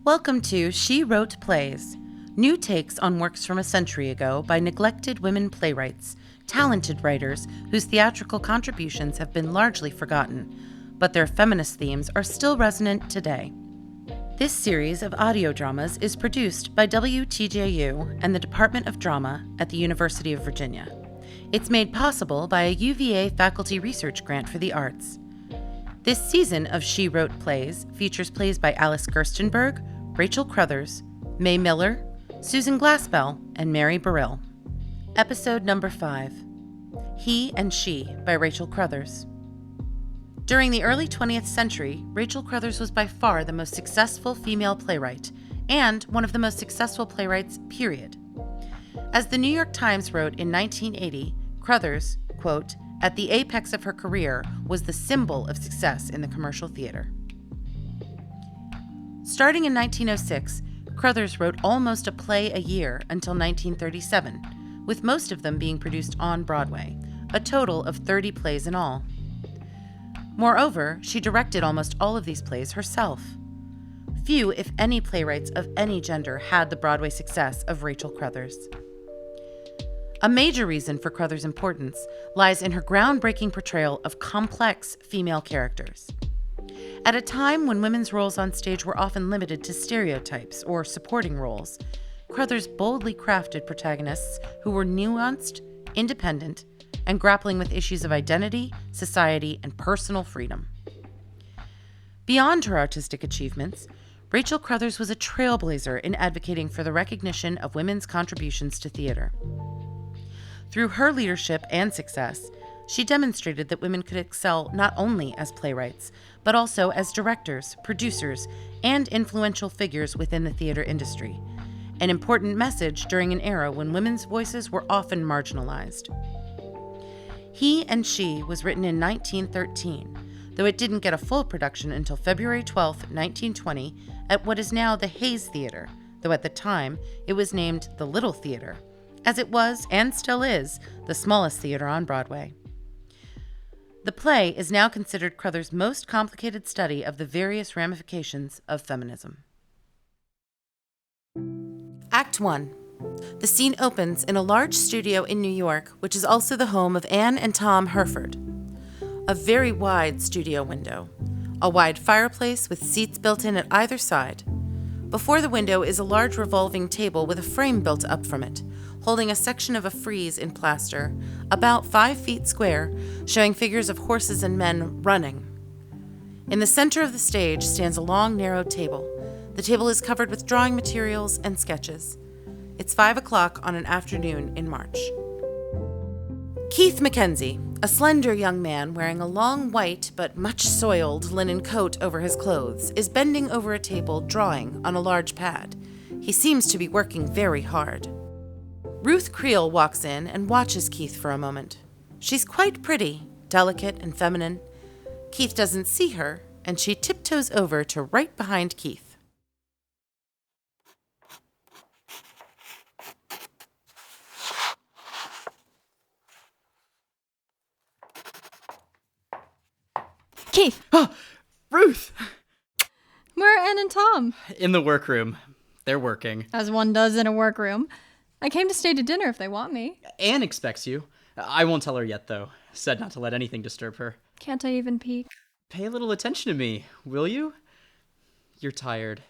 Welcome to She Wrote Plays, new takes on works from a century ago by neglected women playwrights, talented writers whose theatrical contributions have been largely forgotten, but their feminist themes are still resonant today. This series of audio dramas is produced by WTJU and the Department of Drama at the University of Virginia. It's made possible by a UVA faculty research grant for the arts. This season of She Wrote Plays features plays by Alice Gerstenberg, Rachel Crothers, May Miller, Susan Glassbell, and Mary Burrill. Episode number 5, He and She by Rachel Crothers. During the early 20th century, Rachel Crothers was by far the most successful female playwright, and one of the most successful playwrights, period. As the New York Times wrote in 1980, Crothers, quote, at the apex of her career, was the symbol of success in the commercial theater. Starting in 1906, Crothers wrote almost a play a year until 1937, with most of them being produced on Broadway, a total of 30 plays in all. Moreover, she directed almost all of these plays herself. Few, if any, playwrights of any gender had the Broadway success of Rachel Crothers. A major reason for Crothers' importance lies in her groundbreaking portrayal of complex female characters. At a time when women's roles on stage were often limited to stereotypes or supporting roles, Crothers boldly crafted protagonists who were nuanced, independent, and grappling with issues of identity, society, and personal freedom. Beyond her artistic achievements, Rachel Crothers was a trailblazer in advocating for the recognition of women's contributions to theater. Through her leadership and success, she demonstrated that women could excel not only as playwrights, but also as directors, producers, and influential figures within the theater industry, an important message during an era when women's voices were often marginalized. He and She was written in 1913, though it didn't get a full production until February 12, 1920, at what is now the Hayes Theater, though at the time it was named the Little Theater, as it was, and still is, the smallest theater on Broadway. The play is now considered Crothers' most complicated study of the various ramifications of feminism. Act 1. The scene opens in a large studio in New York, which is also the home of Anne and Tom Herford. A very wide studio window, a wide fireplace with seats built in at either side. Before the window is a large revolving table with a frame built up from it, holding a section of a frieze in plaster, about 5 feet square, showing figures of horses and men running. In the center of the stage stands a long, narrow table. The table is covered with drawing materials and sketches. It's 5 o'clock on an afternoon in March. Keith Mackenzie, a slender young man wearing a long white but much soiled linen coat over his clothes, is bending over a table drawing on a large pad. He seems to be working very hard. Ruth Creel walks in and watches Keith for a moment. She's quite pretty, delicate and feminine. Keith doesn't see her, and she tiptoes over to right behind Keith. Keith! Oh, Ruth! Where are Anne and Tom? In the workroom. They're working. As one does in a workroom. I came to stay to dinner if they want me. Anne expects you. I won't tell her yet, though. Said not to let anything disturb her. Can't I even peek? Pay a little attention to me, will you? You're tired.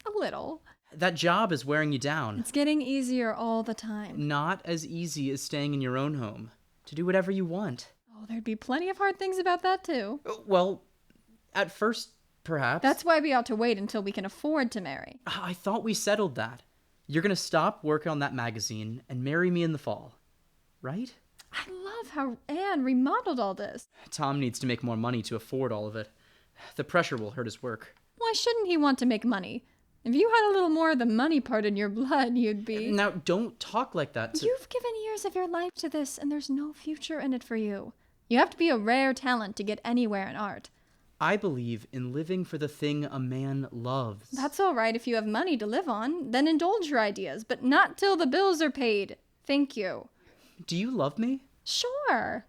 A little. That job is wearing you down. It's getting easier all the time. Not as easy as staying in your own home. To do whatever you want. Oh, there'd be plenty of hard things about that, too. Well, at first, perhaps. That's why we ought to wait until we can afford to marry. I thought we settled that. You're gonna stop working on that magazine and marry me in the fall. Right? I love how Anne remodeled all this. Tom needs to make more money to afford all of it. The pressure will hurt his work. Why shouldn't he want to make money? If you had a little more of the money part in your blood, you'd be... Now, don't talk like that. You've given years of your life to this, and there's no future in it for you. You have to be a rare talent to get anywhere in art. I believe in living for the thing a man loves. That's all right if you have money to live on. Then indulge your ideas, but not till the bills are paid. Thank you. Do you love me? Sure.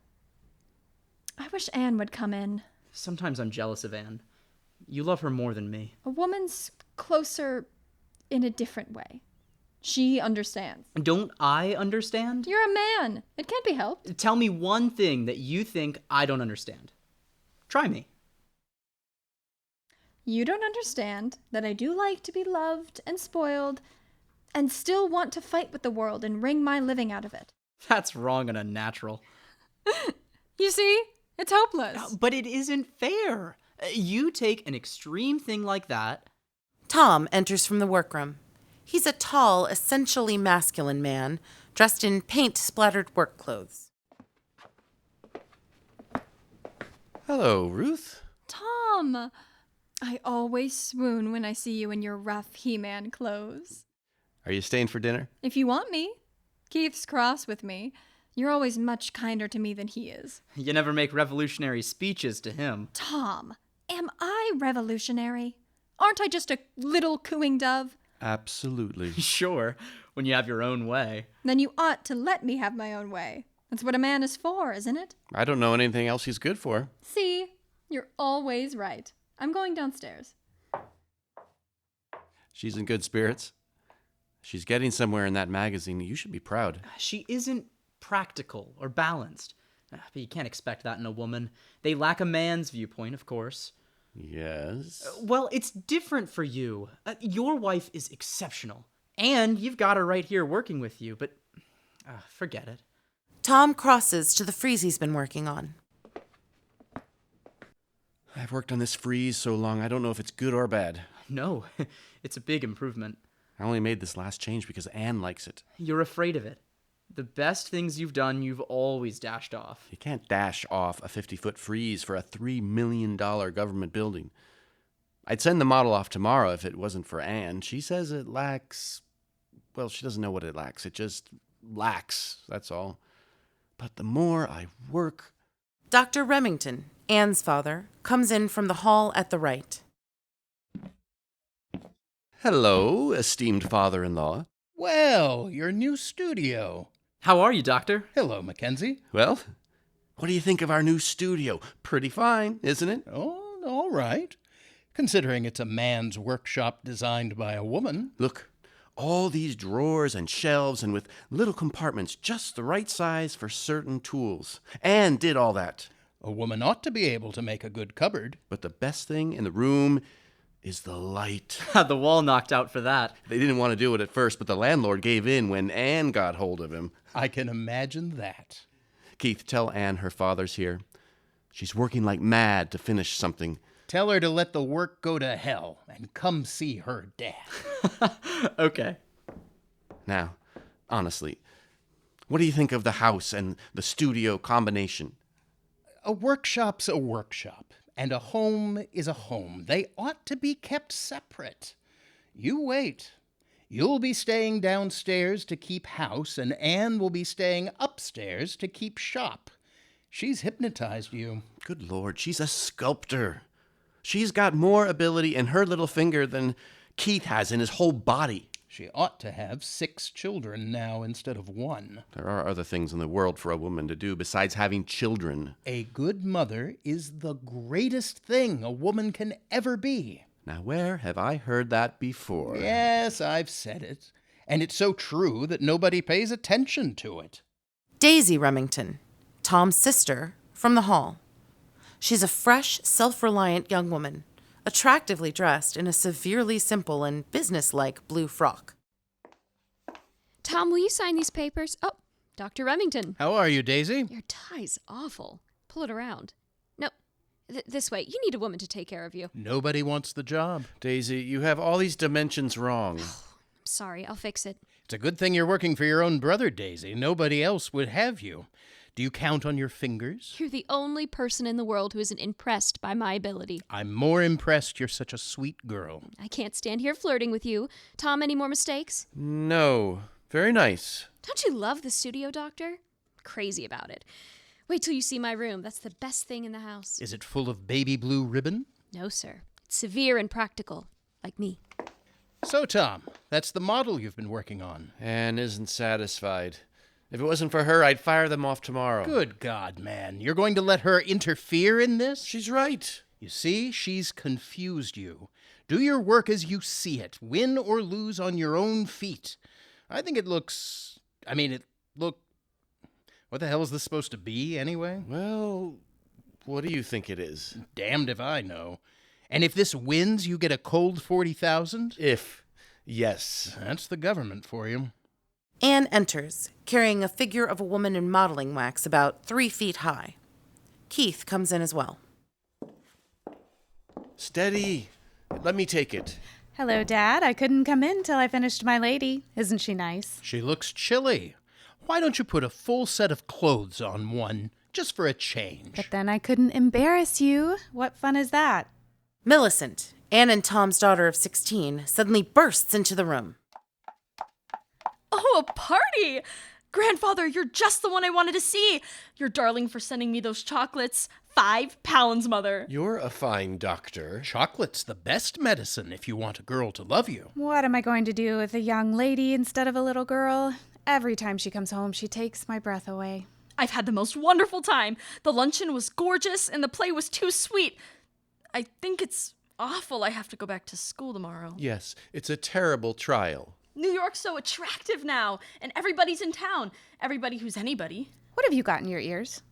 I wish Anne would come in. Sometimes I'm jealous of Anne. You love her more than me. A woman's closer in a different way. She understands. Don't I understand? You're a man. It can't be helped. Tell me one thing that you think I don't understand. Try me. You don't understand that I do like to be loved and spoiled and still want to fight with the world and wring my living out of it. That's wrong and unnatural. You see? It's hopeless. But it isn't fair. You take an extreme thing like that. Tom enters from the workroom. He's a tall, essentially masculine man, dressed in paint-splattered work clothes. Hello, Ruth. Tom! I always swoon when I see you in your rough He-Man clothes. Are you staying for dinner? If you want me. Keith's cross with me. You're always much kinder to me than he is. You never make revolutionary speeches to him. Tom, am I revolutionary? Aren't I just a little cooing dove? Absolutely. Sure, when you have your own way. Then you ought to let me have my own way. That's what a man is for, isn't it? I don't know anything else he's good for. See, you're always right. I'm going downstairs. She's in good spirits. She's getting somewhere in that magazine. You should be proud. She isn't practical or balanced. But you can't expect that in a woman. They lack a man's viewpoint, of course. Yes. Well, it's different for you. Your wife is exceptional. And you've got her right here working with you, but forget it. Tom crosses to the frieze he's been working on. I've worked on this frieze so long, I don't know if it's good or bad. No, it's a big improvement. I only made this last change because Anne likes it. You're afraid of it. The best things you've done, you've always dashed off. You can't dash off a 50-foot frieze for a $3 million government building. I'd send the model off tomorrow if it wasn't for Anne. She says it lacks... Well, she doesn't know what it lacks. It just lacks, that's all. But the more I work... Dr. Remington, Anne's father, comes in from the hall at the right. Hello, esteemed father-in-law. Well, your new studio. How are you, Doctor? Hello, Mackenzie. Well, what do you think of our new studio? Pretty fine, isn't it? Oh, all right. Considering it's a man's workshop designed by a woman. Look, all these drawers and shelves and with little compartments just the right size for certain tools. Anne did all that. A woman ought to be able to make a good cupboard. But the best thing in the room is the light. Had the wall knocked out for that. They didn't want to do it at first, but the landlord gave in when Anne got hold of him. I can imagine that. Keith, tell Anne her father's here. She's working like mad to finish something. Tell her to let the work go to hell and come see her dad. Okay. Now, honestly, what do you think of the house and the studio combination? A workshop's a workshop, and a home is a home. They ought to be kept separate. You wait. You'll be staying downstairs to keep house, and Anne will be staying upstairs to keep shop. She's hypnotized you. Good Lord, she's a sculptor. She's got more ability in her little finger than Keith has in his whole body. She ought to have 6 children now instead of 1. There are other things in the world for a woman to do besides having children. A good mother is the greatest thing a woman can ever be. Now, where have I heard that before? Yes, I've said it. And it's so true that nobody pays attention to it. Daisy Remington, Tom's sister, from the hall. She's a fresh, self-reliant young woman, attractively dressed in a severely simple and businesslike blue frock. Tom, will you sign these papers? Oh, Dr. Remington. How are you, Daisy? Your tie's awful. Pull it around. No, this way. You need a woman to take care of you. Nobody wants the job. Daisy, you have all these dimensions wrong. I'm sorry, I'll fix it. It's a good thing you're working for your own brother, Daisy. Nobody else would have you. Do you count on your fingers? You're the only person in the world who isn't impressed by my ability. I'm more impressed you're such a sweet girl. I can't stand here flirting with you. Tom, any more mistakes? No. Very nice. Don't you love the studio, Doctor? Crazy about it. Wait till you see my room. That's the best thing in the house. Is it full of baby blue ribbon? No, sir. It's severe and practical, like me. So, Tom, that's the model you've been working on. Anne isn't satisfied. If it wasn't for her, I'd fire them off tomorrow. Good God, man. You're going to let her interfere in this? She's right. You see, she's confused you. Do your work as you see it. Win or lose on your own feet. I think it looks... What the hell is this supposed to be, anyway? Well, what do you think it is? Damned if I know. And if this wins, you get a cold 40,000? Yes. That's the government for you. Anne enters, carrying a figure of a woman in modeling wax about 3 feet high. Keith comes in as well. Steady. Let me take it. Hello, Dad. I couldn't come in till I finished my lady. Isn't she nice? She looks chilly. Why don't you put a full set of clothes on one, just for a change? But then I couldn't embarrass you. What fun is that? Millicent, Anne and Tom's daughter of 16, suddenly bursts into the room. Oh, a party! Grandfather, you're just the one I wanted to see. You're darling for sending me those chocolates. 5 pounds, Mother. You're a fine doctor. Chocolate's the best medicine if you want a girl to love you. What am I going to do with a young lady instead of a little girl? Every time she comes home, she takes my breath away. I've had the most wonderful time. The luncheon was gorgeous and the play was too sweet. I think it's awful I have to go back to school tomorrow. Yes, it's a terrible trial. New York's so attractive now, and everybody's in town. Everybody who's anybody. What have you got in your ears?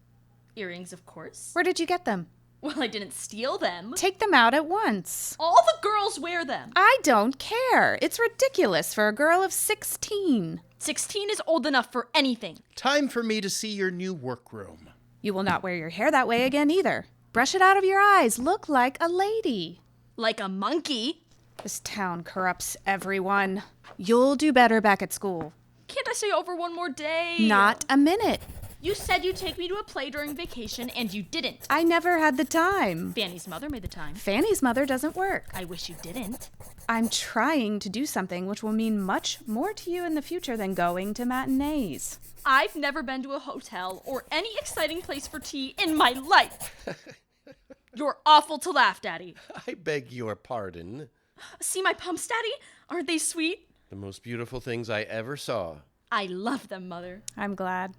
Earrings, of course. Where did you get them? Well, I didn't steal them. Take them out at once. All the girls wear them. I don't care. It's ridiculous for a girl of 16. 16 is old enough for anything. Time for me to see your new workroom. You will not wear your hair that way again either. Brush it out of your eyes. Look like a lady. Like a monkey. This town corrupts everyone. You'll do better back at school. Can't I stay over one more day? Not a minute. You said you'd take me to a play during vacation, and you didn't. I never had the time. Fanny's mother made the time. Fanny's mother doesn't work. I wish you didn't. I'm trying to do something which will mean much more to you in the future than going to matinees. I've never been to a hotel or any exciting place for tea in my life. You're awful to laugh, Daddy. I beg your pardon. See my pumps, Daddy? Aren't they sweet? The most beautiful things I ever saw. I love them, Mother. I'm glad.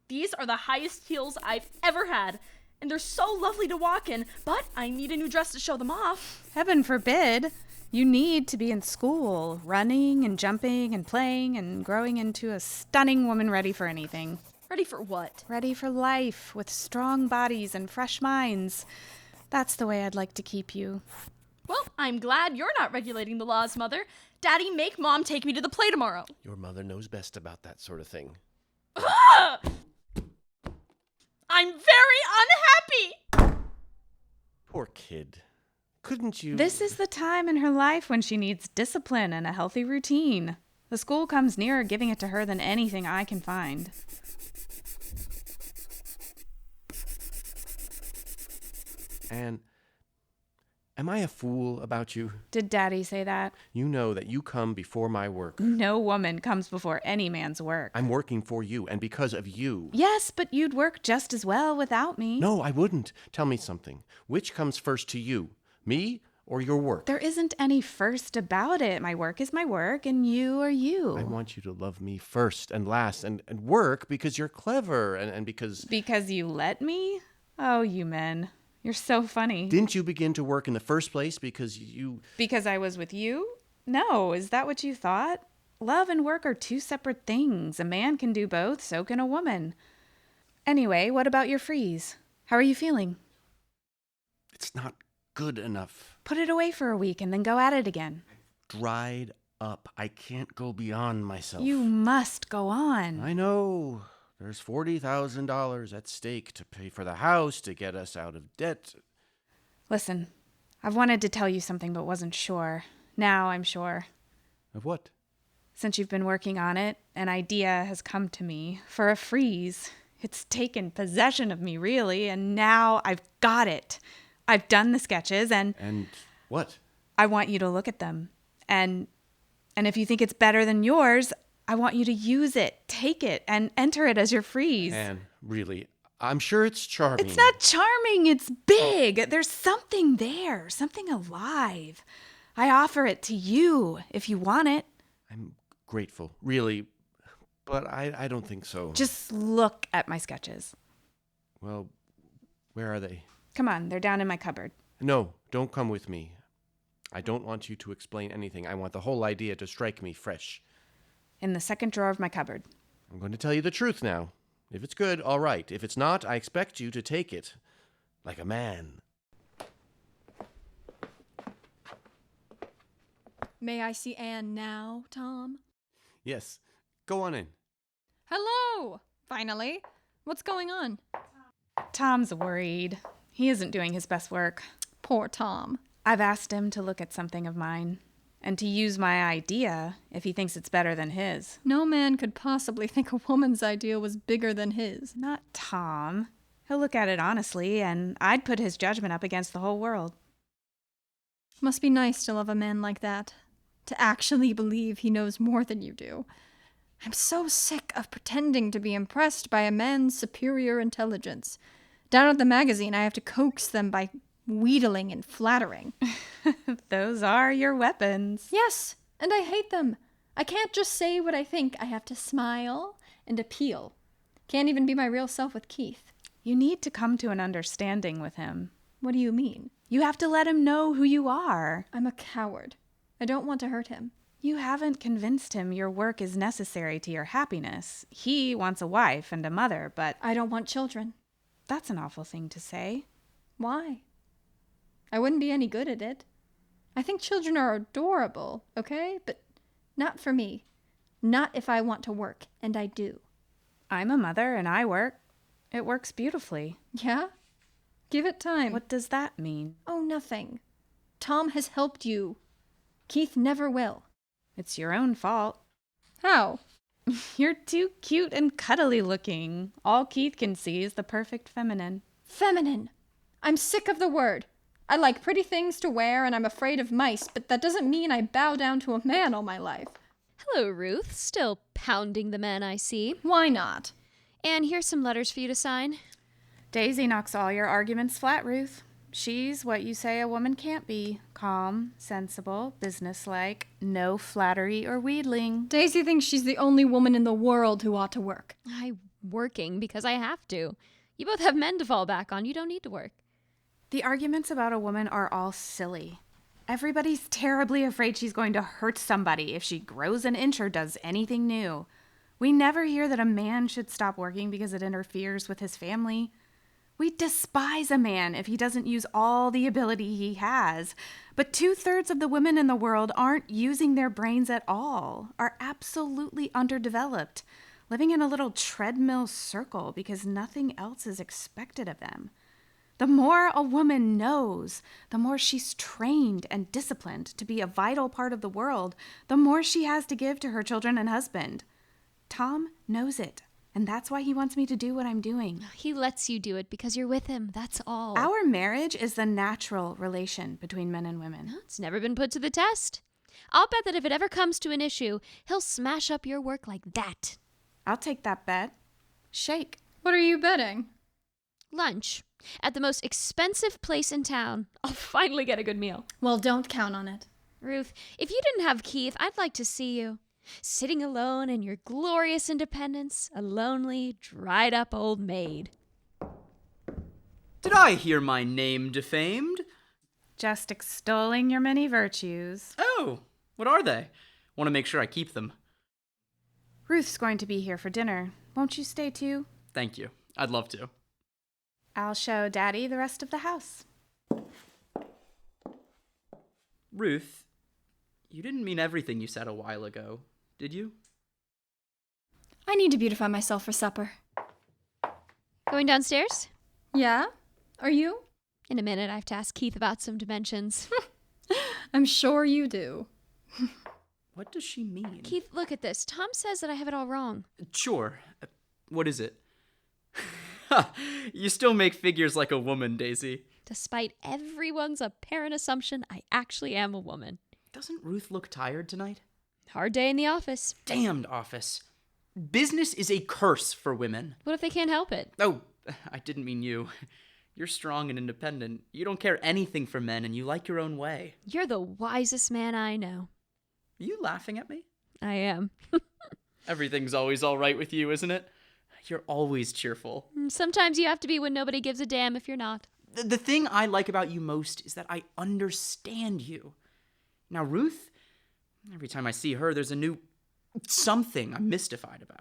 These are the highest heels I've ever had, and they're so lovely to walk in, but I need a new dress to show them off. Heaven forbid. You need to be in school, running and jumping and playing and growing into a stunning woman ready for anything. Ready for what? Ready for life, with strong bodies and fresh minds. That's the way I'd like to keep you. Well, I'm glad you're not regulating the laws, Mother. Daddy, make Mom take me to the play tomorrow. Your mother knows best about that sort of thing. Ah! I'm very unhappy! Poor kid. Couldn't you... This is the time in her life when she needs discipline and a healthy routine. The school comes nearer giving it to her than anything I can find. Anne, am I a fool about you? Did Daddy say that? You know that you come before my work. No woman comes before any man's work. I'm working for you, and because of you. Yes, but you'd work just as well without me. No, I wouldn't. Tell me something. Which comes first to you? Me or your work? There isn't any first about it. My work is my work, and you are you. I want you to love me first and last, and work because you're clever, and because... Because you let me? Oh, you men. You're so funny. Didn't you begin to work in the first place because you... Because I was with you? No, is that what you thought? Love and work are two separate things. A man can do both, so can a woman. Anyway, what about your freeze? How are you feeling? It's not good enough. Put it away for a week and then go at it again. Dried up. I can't go beyond myself. You must go on. I know. There's $40,000 at stake to pay for the house, to get us out of debt. Listen, I've wanted to tell you something but wasn't sure. Now I'm sure. Of what? Since you've been working on it, an idea has come to me for a freeze. It's taken possession of me, really, and now I've got it. I've done the sketches, and... And what? I want you to look at them. And if you think it's better than yours, I want you to use it, take it, and enter it as your freeze. Anne, really, I'm sure it's charming. It's not charming, it's big. There's something there, something alive. I offer it to you if you want it. I'm grateful, really, but I don't think so. Just look at my sketches. Well, where are they? Come on, they're down in my cupboard. No, don't come with me. I don't want you to explain anything. I want the whole idea to strike me fresh. In the second drawer of my cupboard. I'm going to tell you the truth now. If it's good, all right. If it's not, I expect you to take it. Like a man. May I see Anne now, Tom? Yes. Go on in. Hello! Finally. What's going on? Tom's worried. He isn't doing his best work. Poor Tom. I've asked him to look at something of mine and to use my idea if he thinks it's better than his. No man could possibly think a woman's ideal was bigger than his. Not Tom. He'll look at it honestly, and I'd put his judgment up against the whole world. Must be nice to love a man like that. To actually believe he knows more than you do. I'm so sick of pretending to be impressed by a man's superior intelligence. Down at the magazine, I have to coax them by wheedling and flattering. Those are your weapons. Yes, and I hate them. I can't just say what I think. I have to smile and appeal. Can't even be my real self with Keith. You need to come to an understanding with him. What do you mean? You have to let him know who you are. I'm a coward. I don't want to hurt him. You haven't convinced him your work is necessary to your happiness. He wants a wife and a mother, but I don't want children. that's an awful thing to say. Why? I wouldn't be any good at it. I think children are adorable, okay? But not for me. Not if I want to work, and I do. I'm a mother and I work. It works beautifully. Yeah? Give it time. What does that mean? Oh, nothing. Tom has helped you. Keith never will. It's your own fault. How? You're too cute and cuddly looking. All Keith can see is the perfect feminine. Feminine. I'm sick of the word. I like pretty things to wear and I'm afraid of mice, but that doesn't mean I bow down to a man all my life. Hello, Ruth. Still pounding the men, I see. Why not? And here's some letters for you to sign. Daisy knocks all your arguments flat, Ruth. She's what you say a woman can't be. Calm, sensible, businesslike, no flattery or wheedling. Daisy thinks she's the only woman in the world who ought to work. I'm working because I have to. You both have men to fall back on. You don't need to work. The arguments about a woman are all silly. Everybody's terribly afraid she's going to hurt somebody if she grows an inch or does anything new. We never hear that a man should stop working because it interferes with his family. We despise a man if he doesn't use all the ability he has. But 2/3 of the women in the world aren't using their brains at all, are absolutely underdeveloped, living in a little treadmill circle because nothing else is expected of them. The more a woman knows, the more she's trained and disciplined to be a vital part of the world, the more she has to give to her children and husband. Tom knows it. And that's why he wants me to do what I'm doing. He lets you do it because you're with him. That's all. Our marriage is the natural relation between men and women. It's never been put to the test. I'll bet that if it ever comes to an issue, he'll smash up your work like that. I'll take that bet. Shake. What are you betting? Lunch. At the most expensive place in town. I'll finally get a good meal. Well, don't count on it. Ruth, if you didn't have Keith, I'd like to see you. Sitting alone in your glorious independence, a lonely, dried-up old maid. Did I hear my name defamed? Just extolling your many virtues. Oh, what are they? Want to make sure I keep them. Ruth's going to be here for dinner. Won't you stay too? Thank you. I'd love to. I'll show Daddy the rest of the house. Ruth, you didn't mean everything you said a while ago, did you? I need to beautify myself for supper. Going downstairs? Yeah? Are you? In a minute, I have to ask Keith about some dimensions. I'm sure you do. What does she mean? Keith, look at this. Tom says that I have it all wrong. Sure. What is it? You still make figures like a woman, Daisy. Despite everyone's apparent assumption, I actually am a woman. Doesn't Ruth look tired tonight? Hard day in the office. Damned office. Business is a curse for women. What if they can't help it? Oh, I didn't mean you. You're strong and independent. You don't care anything for men and you like your own way. You're the wisest man I know. Are you laughing at me? I am. Everything's always all right with you, isn't it? You're always cheerful. Sometimes you have to be when nobody gives a damn if you're not. The thing I like about you most is that I understand you. Now, Ruth, every time I see her, there's a new something I'm mystified about.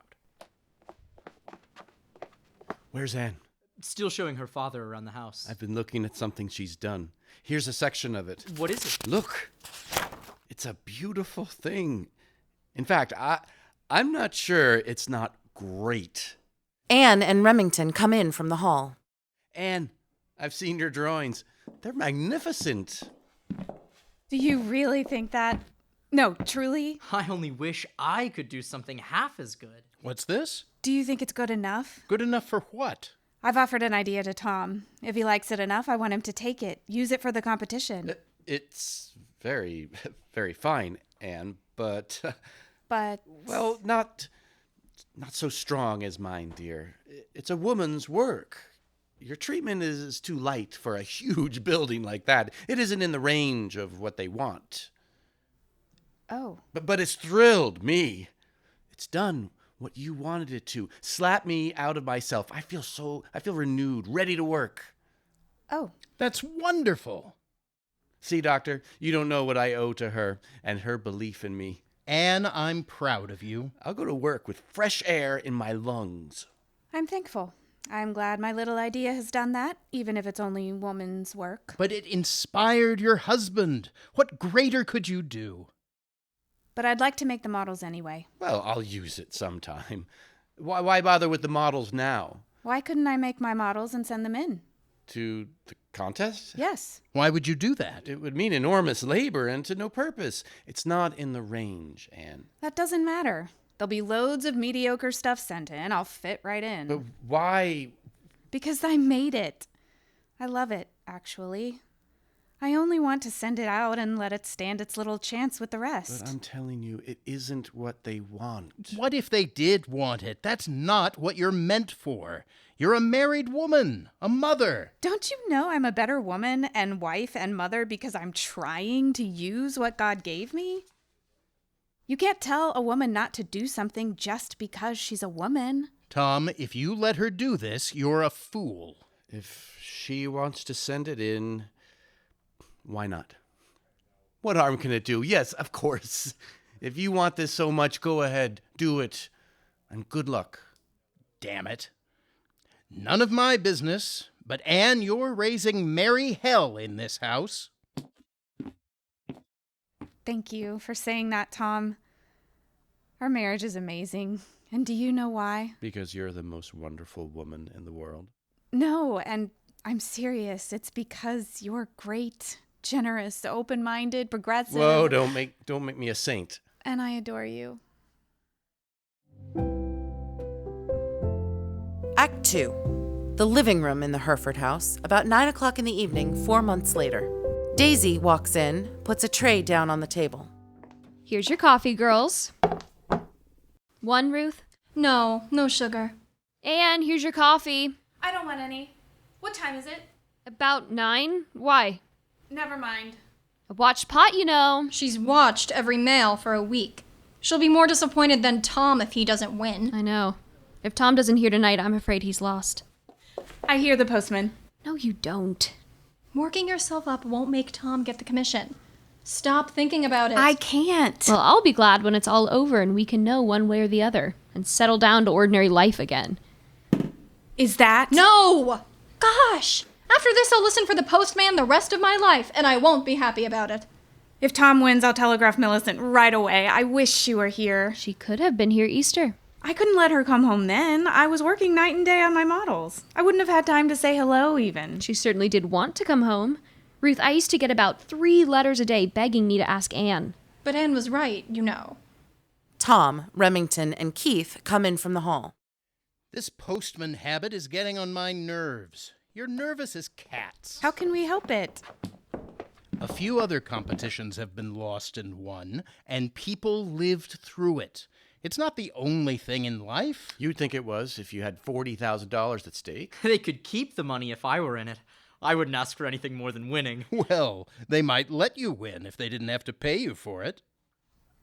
Where's Anne? Still showing her father around the house. I've been looking at something she's done. Here's a section of it. What is it? Look, it's a beautiful thing. In fact, I'm not sure it's not great. Anne and Remington come in from the hall. Anne, I've seen your drawings. They're magnificent. Do you really think that? No, truly? I only wish I could do something half as good. What's this? Do you think it's good enough? Good enough for what? I've offered an idea to Tom. If he likes it enough, I want him to take it. Use it for the competition. It's very, very fine, Anne, but... But... Well, not so strong as mine, dear. It's a woman's work. Your treatment is too light for a huge building like that. It isn't in the range of what they want. Oh. But it's thrilled me. It's done what you wanted it to. Slap me out of myself. I feel renewed, ready to work. Oh. That's wonderful. See, Doctor, you don't know what I owe to her and her belief in me. Anne, I'm proud of you. I'll go to work with fresh air in my lungs. I'm thankful. I'm glad my little idea has done that, even if it's only woman's work. But it inspired your husband. What greater could you do? But I'd like to make the models anyway. Well, I'll use it sometime. Why bother with the models now? Why couldn't I make my models and send them in? To the contest? Yes. Why would you do that? It would mean enormous labor and to no purpose. It's not in the range, Anne. That doesn't matter. There'll be loads of mediocre stuff sent in. I'll fit right in. But why? Because I made it. I love it, actually. I only want to send it out and let it stand its little chance with the rest. But I'm telling you, it isn't what they want. What if they did want it? That's not what you're meant for. You're a married woman, a mother. Don't you know I'm a better woman and wife and mother because I'm trying to use what God gave me? You can't tell a woman not to do something just because she's a woman. Tom, if you let her do this, you're a fool. If she wants to send it in, why not? What harm can it do? Yes, of course. If you want this so much, go ahead, do it. And good luck. Damn it. None of my business, but Anne, you're raising merry hell in this house. Thank you for saying that, Tom. Our marriage is amazing. And do you know why? Because you're the most wonderful woman in the world. No, and I'm serious. It's because you're great, generous, open-minded, progressive. Whoa, don't make me a saint. And I adore you. Act 2. The living room in the Hereford house, about 9 o'clock in the evening, 4 months later. Daisy walks in, puts a tray down on the table. Here's your coffee, girls. One, Ruth? No sugar. And here's your coffee. I don't want any. What time is it? About 9? Why? Never mind. A watched pot, you know. She's watched every mail for a week. She'll be more disappointed than Tom if he doesn't win. I know. If Tom doesn't hear tonight, I'm afraid he's lost. I hear the postman. No, you don't. Working yourself up won't make Tom get the commission. Stop thinking about it. I can't. Well, I'll be glad when it's all over and we can know one way or the other and settle down to ordinary life again. Is that? No! Gosh! After this, I'll listen for the postman the rest of my life, and I won't be happy about it. If Tom wins, I'll telegraph Millicent right away. I wish she were here. She could have been here Easter. I couldn't let her come home then. I was working night and day on my models. I wouldn't have had time to say hello, even. She certainly did want to come home. Ruth, I used to get about 3 letters a day begging me to ask Anne. But Anne was right, you know. Tom, Remington, and Keith come in from the hall. This postman habit is getting on my nerves. You're nervous as cats. How can we help it? A few other competitions have been lost and won, and people lived through it. It's not the only thing in life. You'd think it was if you had $40,000 at stake. They could keep the money if I were in it. I wouldn't ask for anything more than winning. Well, they might let you win if they didn't have to pay you for it.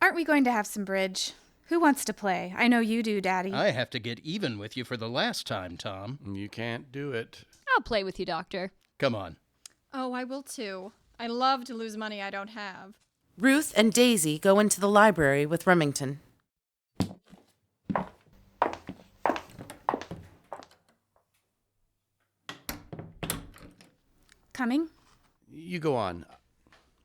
Aren't we going to have some bridge? Who wants to play? I know you do, Daddy. I have to get even with you for the last time, Tom. You can't do it. I'll play with you, Doctor. Come on. Oh, I will too. I love to lose money I don't have. Ruth and Daisy go into the library with Remington. Coming? You go on.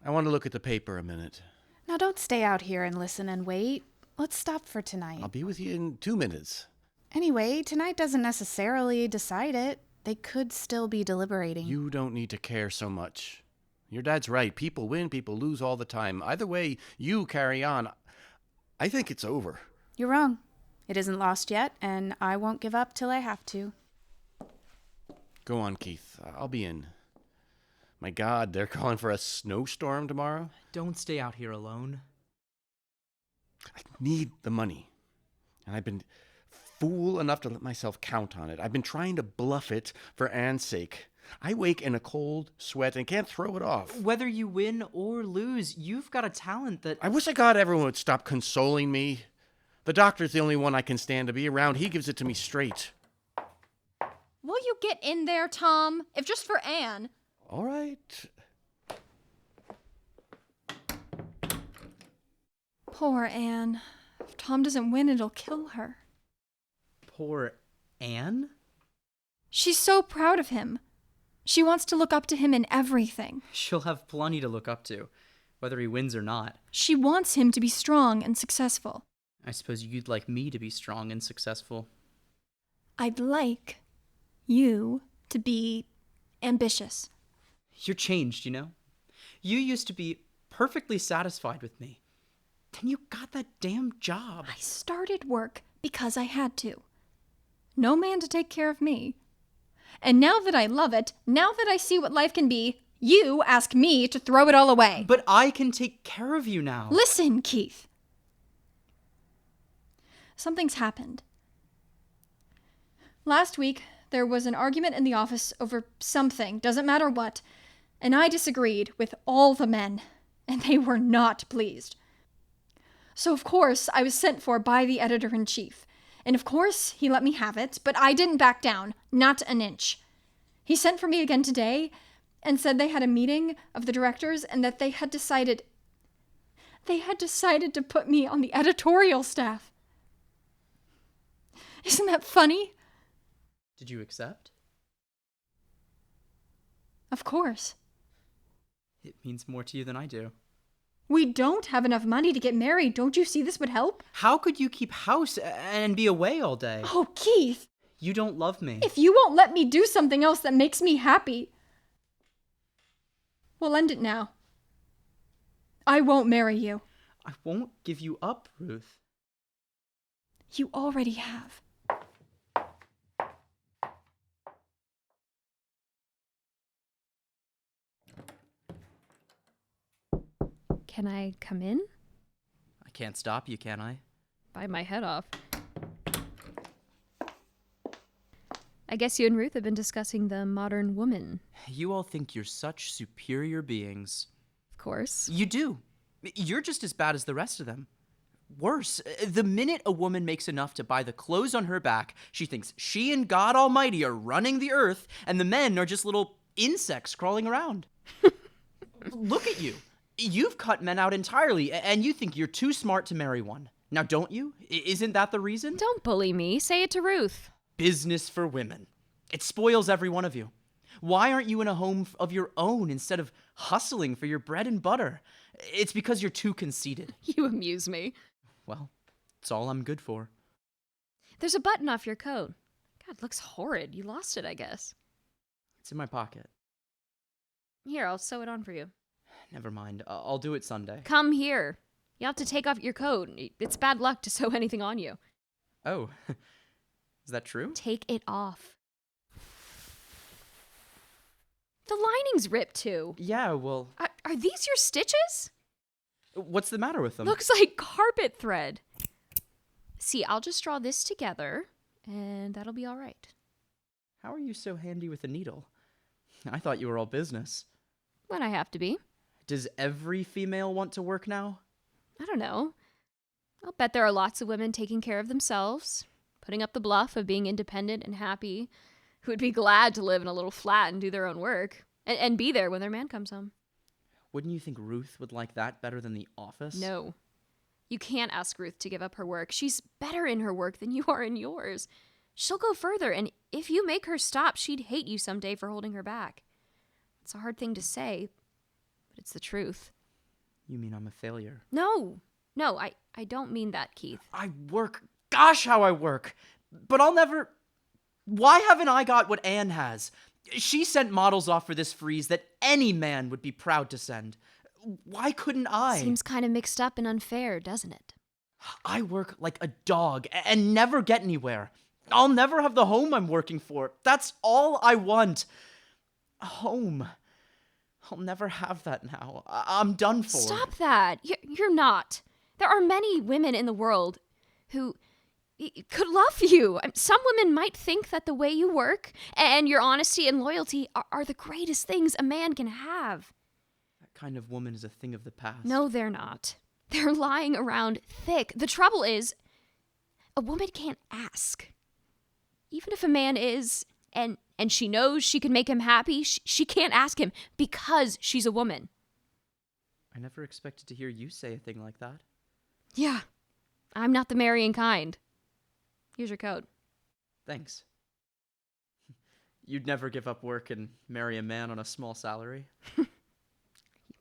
I want to look at the paper a minute. Now don't stay out here and listen and wait. Let's stop for tonight. I'll be with you in 2 minutes. Anyway, tonight doesn't necessarily decide it. They could still be deliberating. You don't need to care so much. Your dad's right. People win, people lose all the time. Either way, you carry on. I think it's over. You're wrong. It isn't lost yet, and I won't give up till I have to. Go on, Keith. I'll be in. My God, they're calling for a snowstorm tomorrow? Don't stay out here alone. I need the money. And I've been fool enough to let myself count on it. I've been trying to bluff it for Anne's sake. I wake in a cold sweat and can't throw it off. Whether you win or lose, you've got a talent that... I wish to God everyone would stop consoling me. The doctor's the only one I can stand to be around. He gives it to me straight. Will you get in there, Tom? If just for Anne. All right. Poor Anne. If Tom doesn't win, it'll kill her. Poor Anne? She's so proud of him. She wants to look up to him in everything. She'll have plenty to look up to, whether he wins or not. She wants him to be strong and successful. I suppose you'd like me to be strong and successful. I'd like you to be ambitious. You're changed, you know? You used to be perfectly satisfied with me. Then you got that damn job. I started work because I had to. No man to take care of me. And now that I love it, now that I see what life can be, you ask me to throw it all away. But I can take care of you now. Listen, Keith. Something's happened. Last week, there was an argument in the office over something, doesn't matter what, and I disagreed with all the men, and they were not pleased. So, of course, I was sent for by the editor-in-chief. And of course, he let me have it, but I didn't back down, not an inch. He sent for me again today and said they had a meeting of the directors and that they had decided to put me on the editorial staff. Isn't that funny? Did you accept? Of course. It means more to you than I do. We don't have enough money to get married. Don't you see this would help? How could you keep house and be away all day? Oh, Keith. You don't love me. If you won't let me do something else that makes me happy, we'll end it now. I won't marry you. I won't give you up, Ruth. You already have. Can I come in? I can't stop you, can I? Bite my head off. I guess you and Ruth have been discussing the modern woman. You all think you're such superior beings. Of course. You do. You're just as bad as the rest of them. Worse, the minute a woman makes enough to buy the clothes on her back, she thinks she and God Almighty are running the earth, and the men are just little insects crawling around. Look at you. You've cut men out entirely, and you think you're too smart to marry one. Now, don't you? Isn't that the reason? Don't bully me. Say it to Ruth. Business for women. It spoils every one of you. Why aren't you in a home of your own instead of hustling for your bread and butter? It's because you're too conceited. You amuse me. Well, it's all I'm good for. There's a button off your coat. God, it looks horrid. You lost it, I guess. It's in my pocket. Here, I'll sew it on for you. Never mind. I'll do it Sunday. Come here. You have to take off your coat. It's bad luck to sew anything on you. Oh, is that true? Take it off. The lining's ripped too. Yeah, well, Are these your stitches? what's the matter with them? Looks like carpet thread. See, I'll just draw this together, and that'll be all right. How are you so handy with a needle? I thought you were all business. When I have to be. Does every female want to work now? I don't know. I'll bet there are lots of women taking care of themselves, putting up the bluff of being independent and happy, who would be glad to live in a little flat and do their own work, and be there when their man comes home. Wouldn't you think Ruth would like that better than the office? No. You can't ask Ruth to give up her work. She's better in her work than you are in yours. She'll go further, and if you make her stop, she'd hate you someday for holding her back. It's a hard thing to say, but it's the truth. You mean I'm a failure? No, I don't mean that, Keith. I work. Gosh, how I work. But I'll never... Why haven't I got what Anne has? She sent models off for this freeze that any man would be proud to send. Why couldn't I? Seems kind of mixed up and unfair, doesn't it? I work like a dog and never get anywhere. I'll never have the home I'm working for. That's all I want. A home. I'll never have that now. I'm done for. Stop that. You're not. There are many women in the world who could love you. Some women might think that the way you work and your honesty and loyalty are the greatest things a man can have. That kind of woman is a thing of the past. No, they're not. They're lying around thick. The trouble is, a woman can't ask. Even if a man is, and she knows she can make him happy, she can't ask him because she's a woman. I never expected to hear you say a thing like that. Yeah, I'm not the marrying kind. Here's your coat. Thanks. You'd never give up work and marry a man on a small salary? You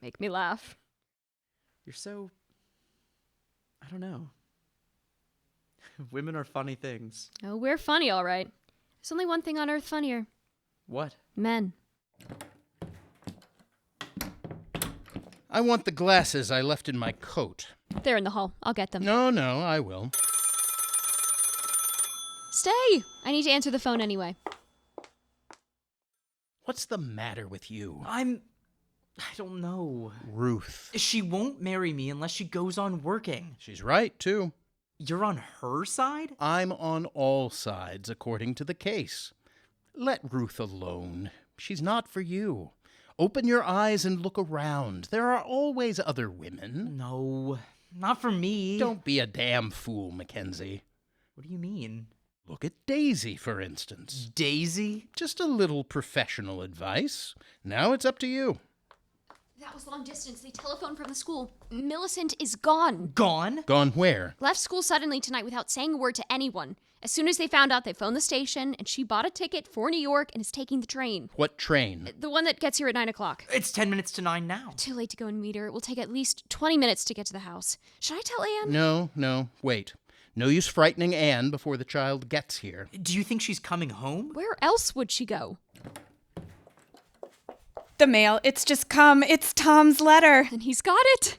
make me laugh. You're so... I don't know. Women are funny things. Oh, we're funny, all right. There's only one thing on earth funnier. What? Men. I want the glasses I left in my coat. They're in the hall. I'll get them. No, I will. Stay! I need to answer the phone anyway. What's the matter with you? I don't know. Ruth. She won't marry me unless she goes on working. She's right, too. You're on her side? I'm on all sides, according to the case. Let Ruth alone. She's not for you. Open your eyes and look around. There are always other women. No, not for me. Don't be a damn fool, Mackenzie. What do you mean? Look at Daisy, for instance. Daisy? Just a little professional advice. Now it's up to you. That was long distance. They telephoned from the school. Millicent is gone. Gone? Gone where? Left school suddenly tonight without saying a word to anyone. As soon as they found out, they phoned the station, and she bought a ticket for New York and is taking the train. What train? The one that gets here at 9 o'clock. It's 10 minutes to 9 now. Too late to go and meet her. It will take at least 20 minutes to get to the house. Should I tell Anne? No, wait. No use frightening Anne before the child gets here. Do you think she's coming home? Where else would she go? The mail, it's just come. It's Tom's letter. And he's got it.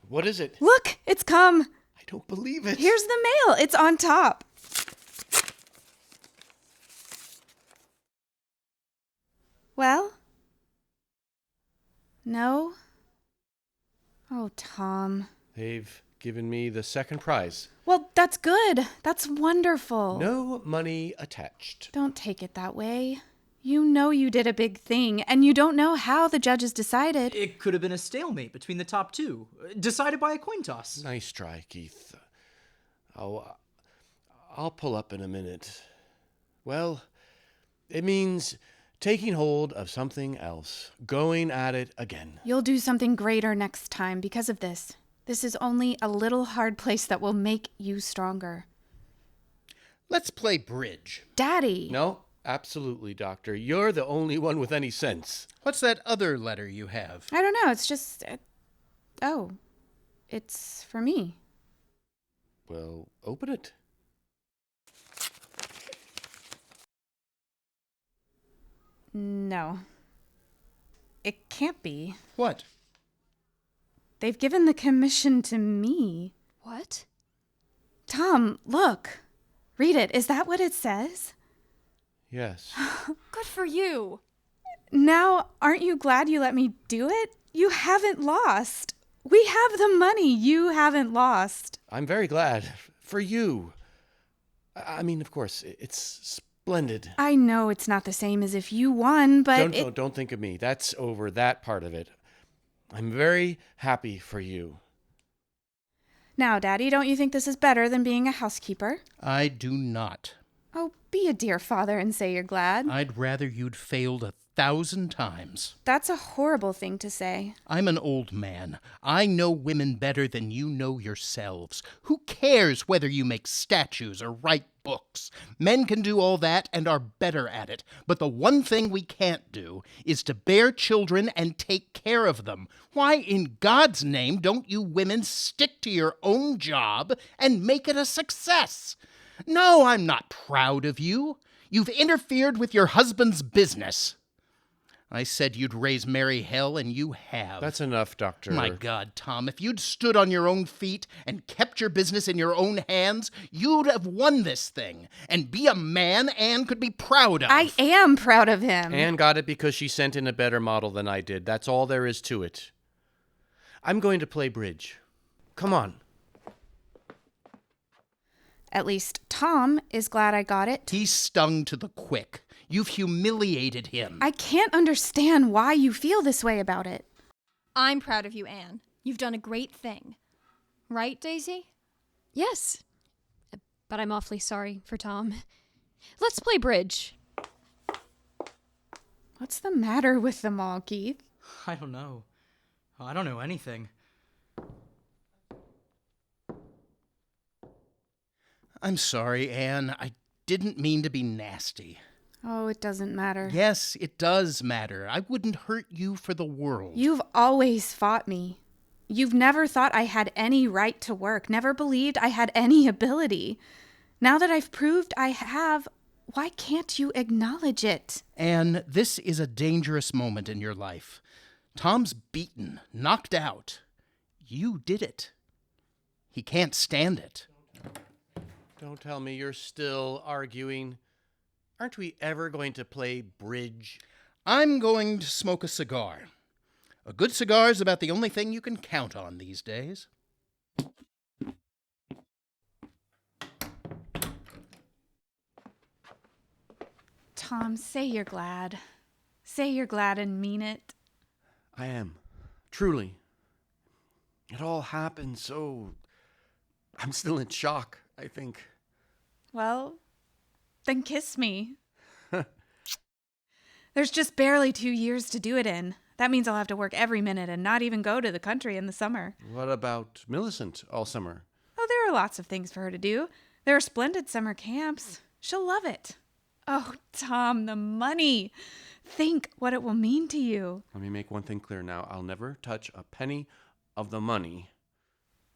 What is it? Look, it's come. I don't believe it. Here's the mail. It's on top. Well? No? Oh, Tom. They've given me the second prize. Well, that's good. That's wonderful. No money attached. Don't take it that way. You know you did a big thing, and you don't know how the judges decided. It could have been a stalemate between the top two, decided by a coin toss. Nice try, Keith. I'll pull up in a minute. Well, it means taking hold of something else, going at it again. You'll do something greater next time because of this. This is only a little hard place that will make you stronger. Let's play bridge. Daddy! No, absolutely, Doctor. You're the only one with any sense. What's that other letter you have? I don't know, it's just... it's for me. Well, open it. No. It can't be. What? They've given the commission to me. What? Tom, look. Read it. Is that what it says? Yes. Good for you. Now, aren't you glad you let me do it? You haven't lost. We have the money. You haven't lost. I'm very glad. For you. I mean, of course, it's splendid. I know it's not the same as if you won, but Don't think of me. That's over that part of it. I'm very happy for you. Now, Daddy, don't you think this is better than being a housekeeper? I do not. Oh, Be a dear father and say you're glad. I'd rather you'd failed 1,000 times. That's a horrible thing to say. I'm an old man. I know women better than you know yourselves. Who cares whether you make statues or write books? Men can do all that and are better at it. But the one thing we can't do is to bear children and take care of them. Why in God's name don't you women stick to your own job and make it a success? No, I'm not proud of you. You've interfered with your husband's business. I said you'd raise merry hell, and you have. That's enough, Doctor. My God, Tom, if you'd stood on your own feet and kept your business in your own hands, you'd have won this thing. And be a man Anne could be proud of. I am proud of him. Anne got it because she sent in a better model than I did. That's all there is to it. I'm going to play bridge. Come on. At least Tom is glad I got it. He's stung to the quick. You've humiliated him. I can't understand why you feel this way about it. I'm proud of you, Anne. You've done a great thing. Right, Daisy? Yes. But I'm awfully sorry for Tom. Let's play bridge. What's the matter with them all, Keith? I don't know. I don't know anything. I'm sorry, Anne. I didn't mean to be nasty. Oh, it doesn't matter. Yes, it does matter. I wouldn't hurt you for the world. You've always fought me. You've never thought I had any right to work, never believed I had any ability. Now that I've proved I have, why can't you acknowledge it? Anne, this is a dangerous moment in your life. Tom's beaten, knocked out. You did it. He can't stand it. Don't tell me you're still arguing. Aren't we ever going to play bridge? I'm going to smoke a cigar. A good cigar is about the only thing you can count on these days. Tom, say you're glad. Say you're glad and mean it. I am. Truly. It all happened so... I'm still in shock, I think. Well, then kiss me. There's just barely 2 years to do it in. That means I'll have to work every minute and not even go to the country in the summer. What about Millicent all summer? Oh, there are lots of things for her to do. There are splendid summer camps. She'll love it. Oh, Tom, the money. Think what it will mean to you. Let me make one thing clear now. I'll never touch a penny of the money.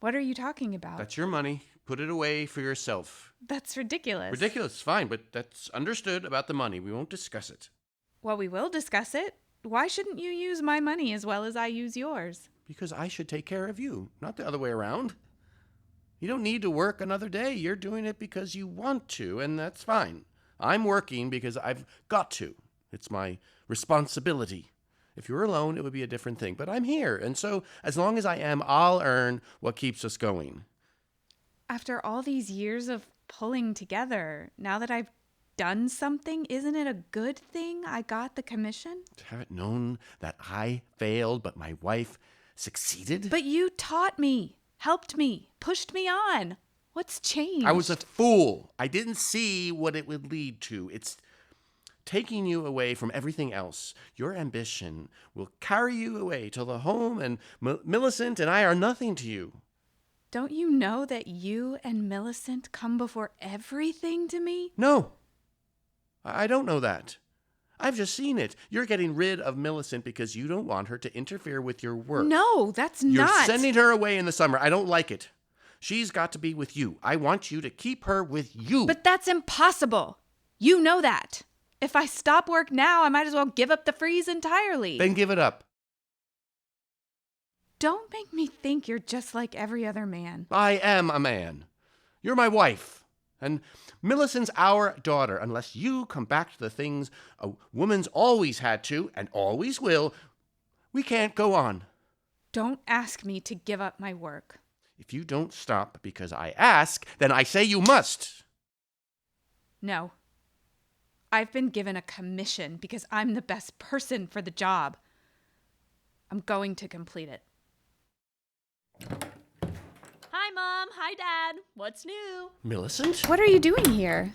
What are you talking about? That's your money. Put it away for yourself. That's ridiculous. Ridiculous, fine, but that's understood about the money. We won't discuss it. Well, we will discuss it. Why shouldn't you use my money as well as I use yours? Because I should take care of you, not the other way around. You don't need to work another day. You're doing it because you want to, and that's fine. I'm working because I've got to. It's my responsibility. If you were alone, it would be a different thing. But I'm here, and so as long as I am, I'll earn what keeps us going. After all these years of pulling together, now that I've done something, isn't it a good thing I got the commission? To have it known that I failed, but my wife succeeded? But you taught me, helped me, pushed me on. What's changed? I was a fool. I didn't see what it would lead to. It's taking you away from everything else. Your ambition will carry you away till the home, and Millicent and I are nothing to you. Don't you know that you and Millicent come before everything to me? No, I don't know that. I've just seen it. You're getting rid of Millicent because you don't want her to interfere with your work. No, that's You're not. sending her away in the summer. I don't like it. She's got to be with you. I want you to keep her with you. But that's impossible. You know that. If I stop work now, I might as well give up the freeze entirely. Then give it up. Don't make me think you're just like every other man. I am a man. You're my wife. And Millicent's our daughter. Unless you come back to the things a woman's always had to and always will, we can't go on. Don't ask me to give up my work. If you don't stop because I ask, then I say you must. No. I've been given a commission because I'm the best person for the job. I'm going to complete it. Hi, Mom. Hi, Dad. What's new? Millicent? What are you doing here?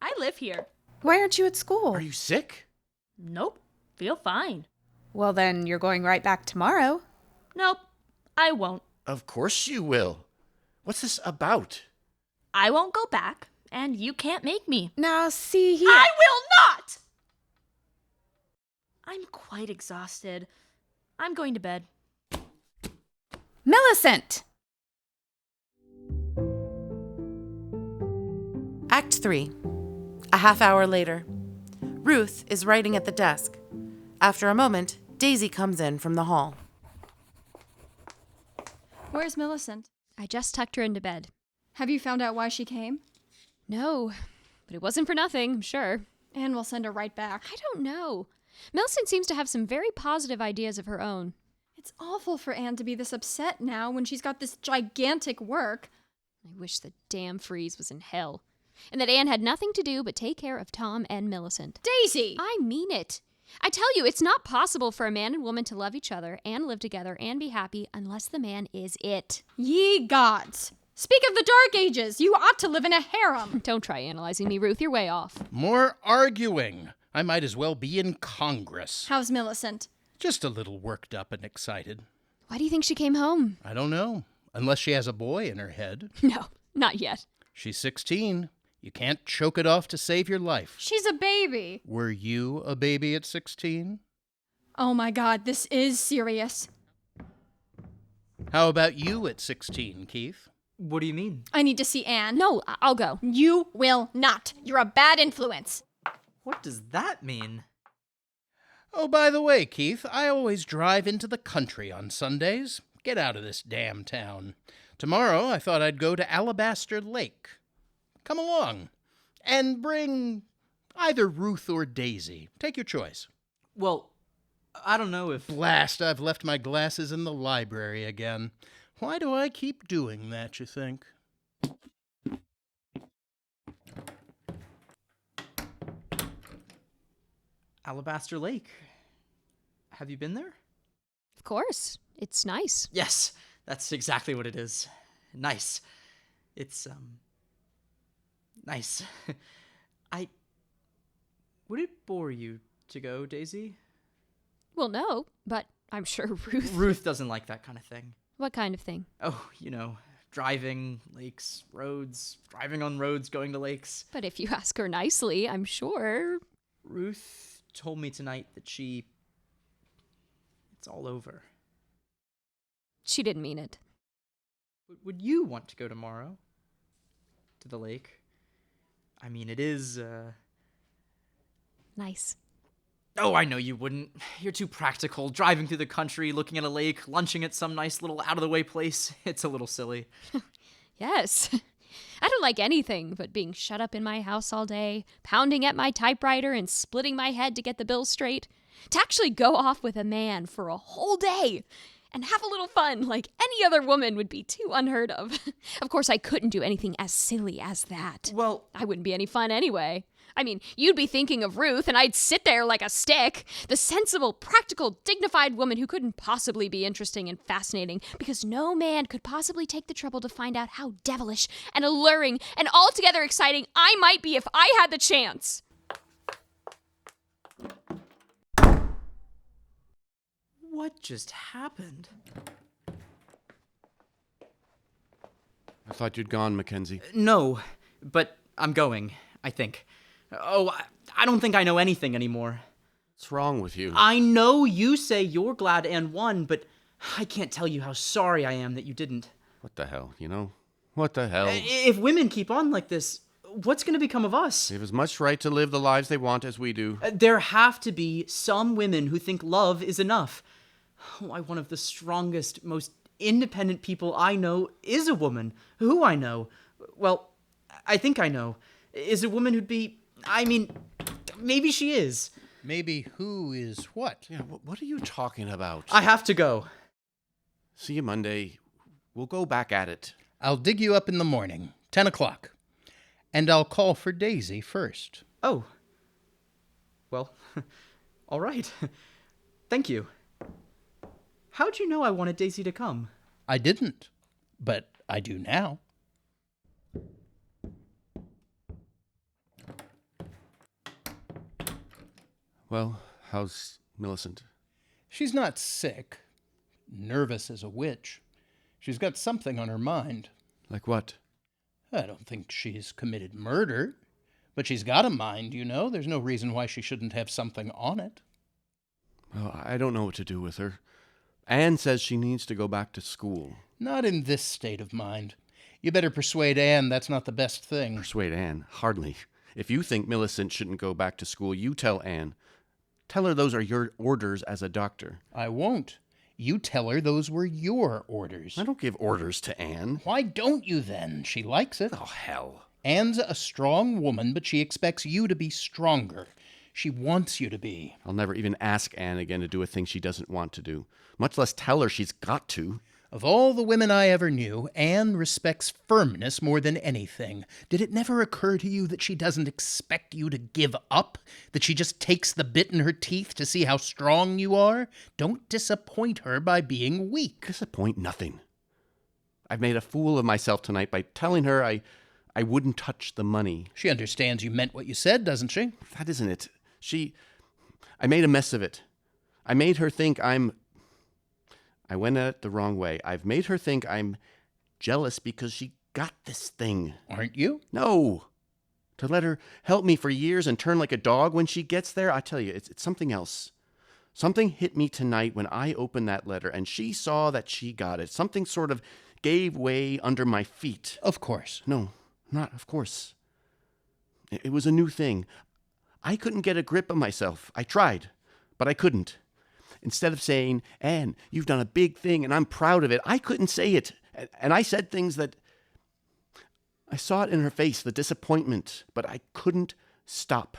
I live here. Why aren't you at school? Are you sick? Nope. Feel fine. Well, then you're going right back tomorrow. Nope. I won't. Of course you will. What's this about? I won't go back, and you can't make me. Now, see here. I will not! I'm quite exhausted. I'm going to bed. Millicent! Act 3. A half hour later. Ruth is writing at the desk. After a moment, Daisy comes in from the hall. Where's Millicent? I just tucked her into bed. Have you found out why she came? No, but it wasn't for nothing, I'm sure. And we'll send her right back. I don't know. Millicent seems to have some very positive ideas of her own. It's awful for Anne to be this upset now when she's got this gigantic work. I wish the damn freeze was in hell. And that Anne had nothing to do but take care of Tom and Millicent. Daisy! I mean it. I tell you, it's not possible for a man and woman to love each other and live together and be happy unless the man is it. Ye gods! Speak of the Dark Ages! You ought to live in a harem! Don't try analyzing me, Ruth. You're way off. More arguing. I might as well be in Congress. How's Millicent? Just a little worked up and excited. Why do you think she came home? I don't know. Unless she has a boy in her head. No, not yet. She's 16. You can't choke it off to save your life. She's a baby! Were you a baby at 16? Oh my god, this is serious. How about you at 16, Keith? What do you mean? I need to see Anne. No, I'll go. You will not. You're a bad influence. What does that mean? Oh, by the way, Keith, I always drive into the country on Sundays. Get out of this damn town. Tomorrow I thought I'd go to Alabaster Lake. Come along. And bring either Ruth or Daisy. Take your choice. Well, I don't know if... Blast, I've left my glasses in the library again. Why do I keep doing that, you think? Alabaster Lake. Have you been there? Of course. It's nice. Yes, that's exactly what it is. Nice. It's, nice. Would it bore you to go, Daisy? Well, no, but I'm sure Ruth... Ruth doesn't like that kind of thing. What kind of thing? Oh, driving, lakes, roads, driving on roads, going to lakes. But if you ask her nicely, I'm sure... Ruth told me tonight that it's all over. She didn't mean it. Would you want to go tomorrow? To the lake? I mean, it is, Nice. Oh, I know you wouldn't. You're too practical. Driving through the country, looking at a lake, lunching at some nice little out-of-the-way place. It's a little silly. Yes. I don't like anything but being shut up in my house all day, pounding at my typewriter and splitting my head to get the bills straight. To actually go off with a man for a whole day and have a little fun like any other woman would be too unheard of. Of course, I couldn't do anything as silly as that. Well, I wouldn't be any fun anyway. I mean, you'd be thinking of Ruth, and I'd sit there like a stick. The sensible, practical, dignified woman who couldn't possibly be interesting and fascinating because no man could possibly take the trouble to find out how devilish and alluring and altogether exciting I might be if I had the chance. what just happened? I thought you'd gone, Mackenzie. No, but I'm going, I think. Oh, I don't think I know anything anymore. What's wrong with you? I know you say you're glad Anne won, but I can't tell you how sorry I am that you didn't. What the hell, What the hell? If women keep on like this, what's going to become of us? They have as much right to live the lives they want as we do. There have to be some women who think love is enough. Why, one of the strongest, most independent people I know is a woman. Who I know, well, I think I know, is a woman who'd be, maybe she is. Maybe who is what? Yeah, what are you talking about? I have to go. See you Monday. We'll go back at it. I'll dig you up in the morning, 10 o'clock. And I'll call for Daisy first. Oh. Well, all right. Thank you. How'd you know I wanted Daisy to come? I didn't, but I do now. Well, how's Millicent? She's not sick. Nervous as a witch. She's got something on her mind. Like what? I don't think she's committed murder. But she's got a mind, you know. There's no reason why she shouldn't have something on it. Well, I don't know what to do with her. Anne says she needs to go back to school. Not in this state of mind. You better persuade Anne that's not the best thing. Persuade Anne? Hardly. If you think Millicent shouldn't go back to school, you tell Anne. Tell her those are your orders as a doctor. I won't. You tell her those were your orders. I don't give orders to Anne. Why don't you then? She likes it. Oh, hell. Anne's a strong woman, but she expects you to be stronger. She wants you to be. I'll never even ask Anne again to do a thing she doesn't want to do, much less tell her she's got to. Of all the women I ever knew, Anne respects firmness more than anything. Did it never occur to you that she doesn't expect you to give up? That she just takes the bit in her teeth to see how strong you are? Don't disappoint her by being weak. Disappoint nothing. I've made a fool of myself tonight by telling her I wouldn't touch the money. She understands you meant what you said, doesn't she? That isn't it. I made a mess of it. I made her think I went at it the wrong way. I've made her think I'm jealous because she got this thing. Aren't you? No. To let her help me for years and turn like a dog when she gets there, I tell you, it's something else. Something hit me tonight when I opened that letter and she saw that she got it. Something sort of gave way under my feet. Of course. No, not of course. It was a new thing. I couldn't get a grip of myself. I tried, but I couldn't. Instead of saying, Anne, you've done a big thing and I'm proud of it, I couldn't say it. And I said things that I saw it in her face, the disappointment, but I couldn't stop.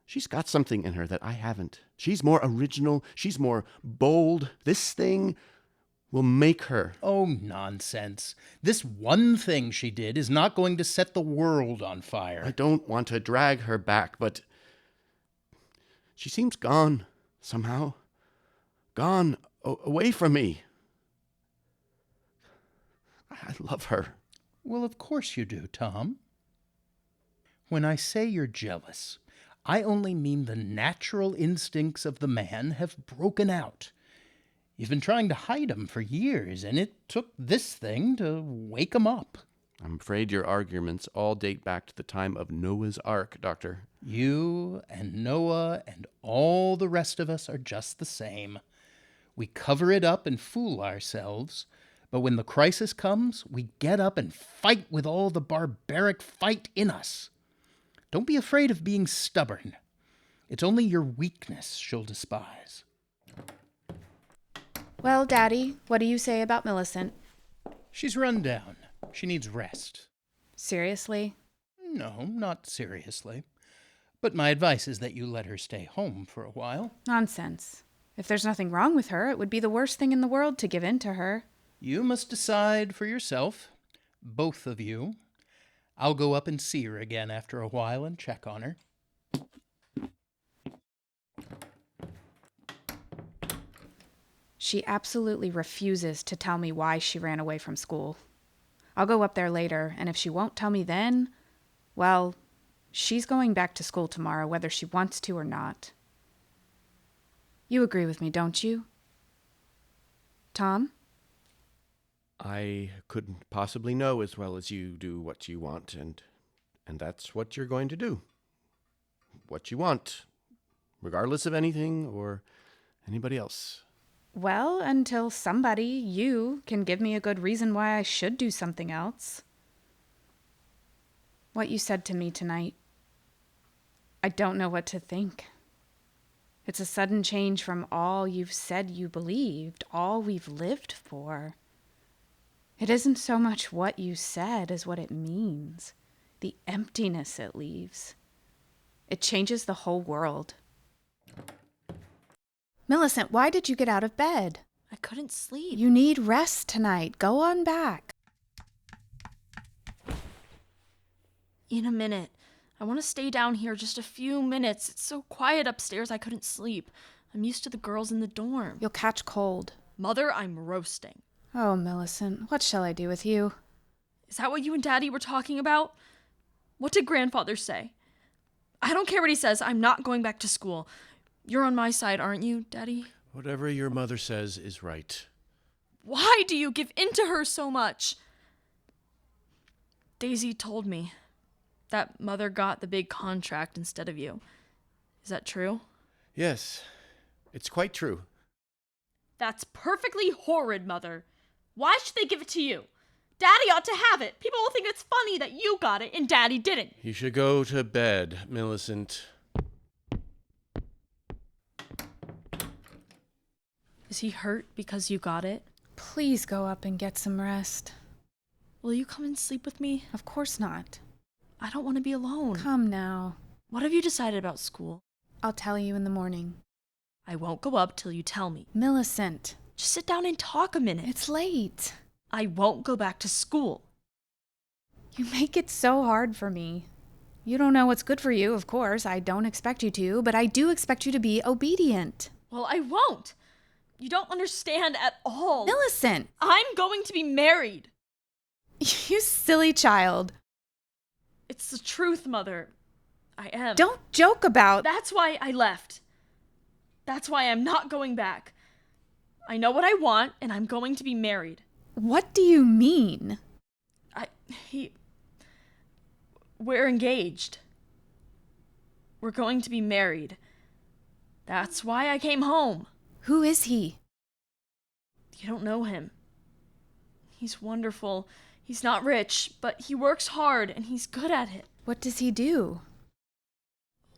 She's got something in her that I haven't. She's more original. She's more bold. This thing will make her. Oh, nonsense. This one thing she did is not going to set the world on fire. I don't want to drag her back, but she seems gone somehow. Gone away from me. I love her. Well, of course you do, Tom. When I say you're jealous, I only mean the natural instincts of the man have broken out. You've been trying to hide 'em for years, and it took this thing to wake 'em up. I'm afraid your arguments all date back to the time of Noah's Ark, Doctor. You and Noah and all the rest of us are just the same. We cover it up and fool ourselves, but when the crisis comes, we get up and fight with all the barbaric fight in us. Don't be afraid of being stubborn. It's only your weakness she'll despise. Well, Daddy, what do you say about Millicent? She's run down. She needs rest. Seriously? No, not seriously. But my advice is that you let her stay home for a while. Nonsense. If there's nothing wrong with her, it would be the worst thing in the world to give in to her. You must decide for yourself, both of you. I'll go up and see her again after a while and check on her. She absolutely refuses to tell me why she ran away from school. I'll go up there later, and if she won't tell me then, well, she's going back to school tomorrow, whether she wants to or not. You agree with me, don't you? Tom? I couldn't possibly know as well as you do what you want, and that's what you're going to do. What you want, regardless of anything or anybody else. Well, until somebody, you, can give me a good reason why I should do something else. What you said to me tonight, I don't know what to think. It's a sudden change from all you've said you believed, all we've lived for. It isn't so much what you said as what it means, the emptiness it leaves. It changes the whole world. Millicent, why did you get out of bed? I couldn't sleep. You need rest tonight. Go on back. In a minute. I want to stay down here just a few minutes. It's so quiet upstairs I couldn't sleep. I'm used to the girls in the dorm. You'll catch cold. Mother, I'm roasting. Oh, Millicent, what shall I do with you? Is that what you and Daddy were talking about? What did Grandfather say? I don't care what he says. I'm not going back to school. You're on my side, aren't you, Daddy? Whatever your mother says is right. Why do you give in to her so much? Daisy told me that Mother got the big contract instead of you. Is that true? Yes, it's quite true. That's perfectly horrid, Mother. Why should they give it to you? Daddy ought to have it. People will think it's funny that you got it and Daddy didn't. You should go to bed, Millicent. Is he hurt because you got it? Please go up and get some rest. Will you come and sleep with me? Of course not. I don't want to be alone. Come now. What have you decided about school? I'll tell you in the morning. I won't go up till you tell me. Millicent, Just sit down and talk a minute. it's late. I won't go back to school. You make it so hard for me. You don't know what's good for you, of course. I don't expect you to, but I do expect you to be obedient. Well, I won't. You don't understand at all. Millicent! I'm going to be married. You silly child. It's the truth, Mother. I am. Don't joke about... That's why I left. That's why I'm not going back. I know what I want, and I'm going to be married. What do you mean? We're engaged. We're going to be married. That's why I came home. Who is he? You don't know him. He's wonderful. He's not rich, but he works hard and he's good at it. What does he do?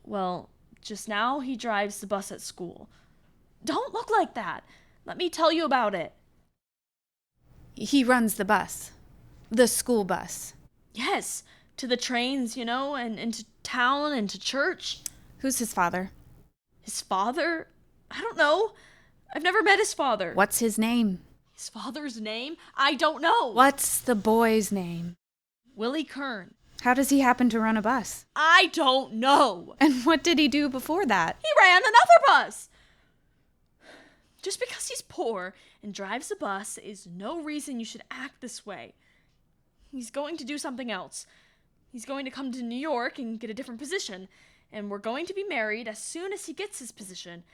Well, just now he drives the bus at school. Don't look like that. Let me tell you about it. He runs the bus. The school bus. Yes, to the trains, and into town and to church. Who's his father? His father? I don't know. I've never met his father. What's his name? His father's name? I don't know. What's the boy's name? Willie Kern. How does he happen to run a bus? I don't know. And what did he do before that? He ran another bus. Just because he's poor and drives a bus is no reason you should act this way. He's going to do something else. He's going to come to New York and get a different position. And we're going to be married as soon as he gets his position.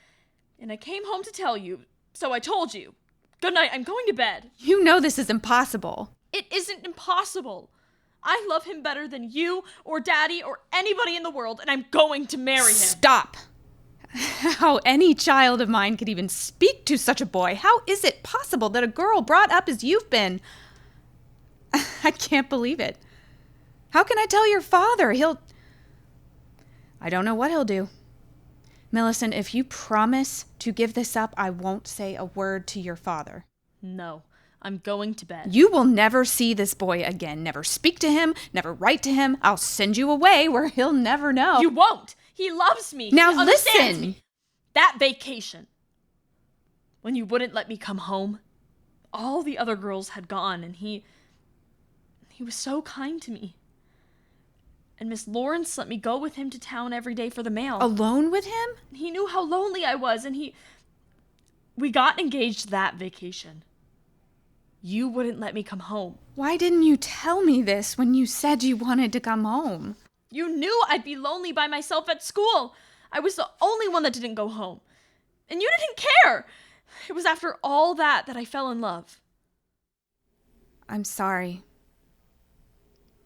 And I came home to tell you, so I told you. Good night, I'm going to bed. You know this is impossible. It isn't impossible. I love him better than you or Daddy or anybody in the world, and I'm going to marry him. Stop! How any child of mine could even speak to such a boy? How is it possible that a girl brought up as you've been... I can't believe it. How can I tell your father? I don't know what he'll do. Millicent, if you promise to give this up, I won't say a word to your father. No, I'm going to bed. You will never see this boy again. Never speak to him, never write to him. I'll send you away where he'll never know. You won't. He loves me. Now He understands listen. me. That vacation, when you wouldn't let me come home, all the other girls had gone, and he was so kind to me. And Miss Lawrence let me go with him to town every day for the mail. Alone with him? He knew how lonely I was, and we got engaged that vacation. You wouldn't let me come home. Why didn't you tell me this when you said you wanted to come home? You knew I'd be lonely by myself at school. I was the only one that didn't go home. And you didn't care. It was after all that I fell in love. I'm sorry.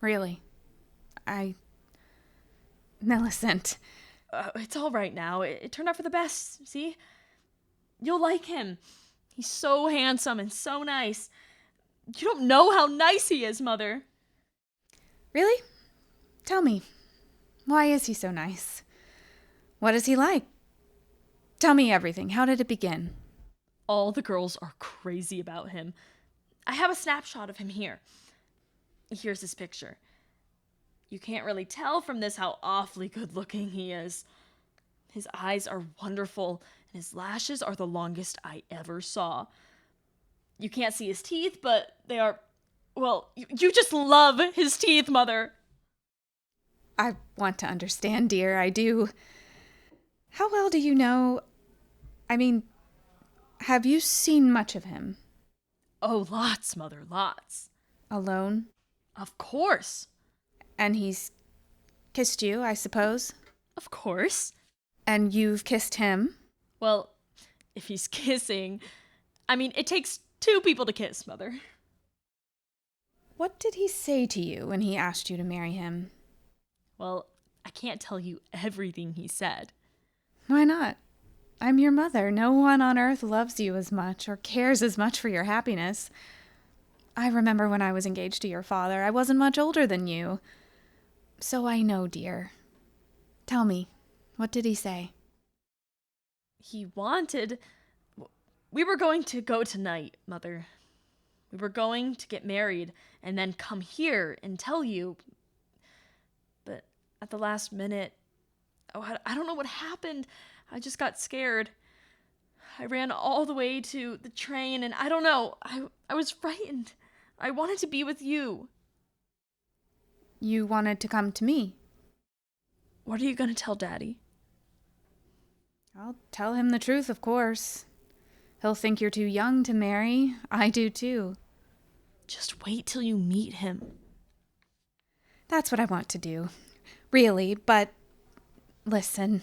Really. Millicent. It's all right now. It turned out for the best, see? You'll like him. He's so handsome and so nice. You don't know how nice he is, Mother. Really? Tell me. Why is he so nice? What is he like? Tell me everything. How did it begin? All the girls are crazy about him. I have a snapshot of him here. Here's his picture. You can't really tell from this how awfully good looking he is. His eyes are wonderful, and his lashes are the longest I ever saw. You can't see his teeth, but they are... Well, you just love his teeth, Mother. I want to understand, dear. I do. How well do you know... have you seen much of him? Oh, lots, Mother, lots. Alone? Of course. And he's kissed you, I suppose? Of course. And you've kissed him? Well, if he's kissing, I mean, it takes two people to kiss, Mother. What did he say to you when he asked you to marry him? Well, I can't tell you everything he said. Why not? I'm your mother. No one on earth loves you as much or cares as much for your happiness. I remember when I was engaged to your father, I wasn't much older than you. So I know, dear. Tell me, what did he say? He wanted... We were going to go tonight, Mother. We were going to get married and then come here and tell you. But at the last minute, I don't know what happened. I just got scared. I ran all the way to the train and I don't know. I was frightened. I wanted to be with you. You wanted to come to me? What are you going to tell Daddy? I'll tell him the truth, of course. He'll think you're too young to marry. I do too. Just wait till you meet him. That's what I want to do. Really, but listen.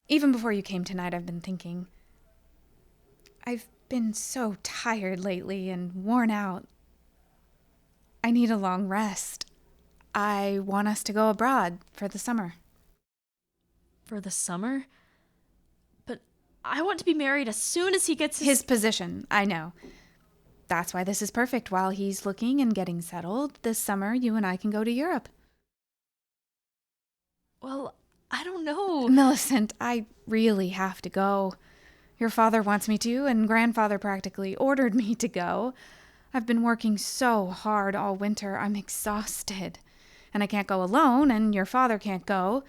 Even before you came tonight, I've been thinking. I've been so tired lately and worn out. I need a long rest. I want us to go abroad for the summer. For the summer? But I want to be married as soon as he gets His position, I know. That's why this is perfect. While he's looking and getting settled, this summer you and I can go to Europe. Well, I don't know. Millicent, I really have to go. Your father wants me to, and grandfather practically ordered me to go. I've been working so hard all winter, I'm exhausted. And I can't go alone, and your father can't go.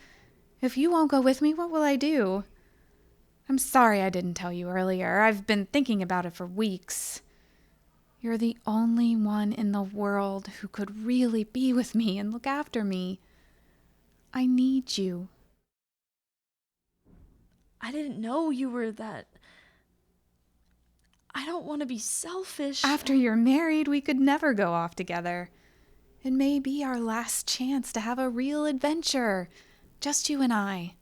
If you won't go with me, what will I do? I'm sorry I didn't tell you earlier. I've been thinking about it for weeks. You're the only one in the world who could really be with me and look after me. I need you. I didn't know you were that... I don't want to be selfish. After you're married, we could never go off together. It may be our last chance to have a real adventure. Just you and I.